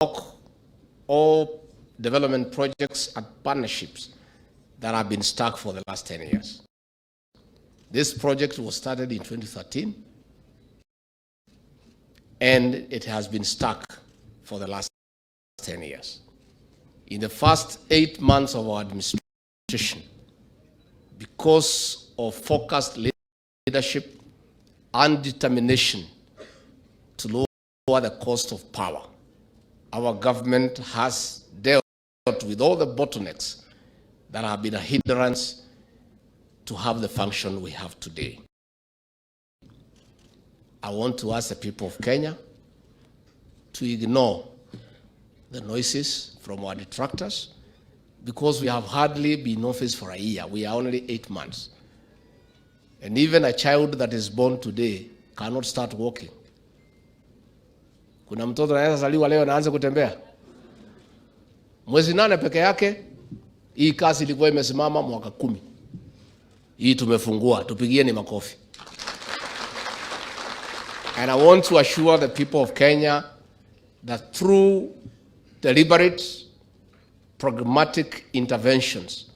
all development projects and partnerships that have been stuck for the last 10 years. This project was started in 2013, and it has been stuck for the last 10 years. In the first 8 months of our administration, because of focused leadership and determination to lower the cost of power, our government has dealt with all the bottlenecks that have been a hindrance to have the function we have today. I want to ask the people of Kenya to ignore the noises from our detractors, because we have hardly been in office for a year. We are only 8 months. And even a child that is born today cannot start walking. Kuna mtoto anaweza zaliwa leo na aanze kutembea? Mwezi 8 peke yake, hii kazi ilikuwa imesimama mwaka 10. Hii tumefungua, tupigieni makofi. And I want to assure the people of Kenya that through deliberate, pragmatic interventions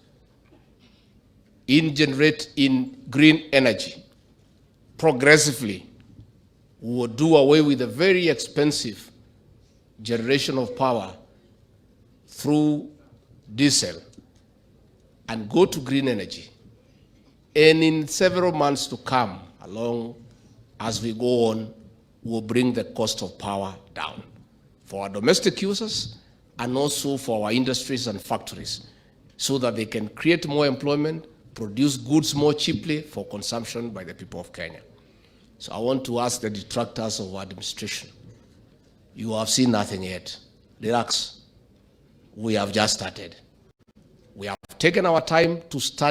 in green energy, progressively, we will do away with the very expensive generation of power through diesel and go to green energy. And in several months to come, along as we go on, we'll bring the cost of power down for our domestic users and also for our industries and factories, so that they can create more employment, produce goods more cheaply for consumption by the people of Kenya. So I want to ask the detractors of our administration, you have seen nothing yet. Relax. We have just started. We have taken our time to study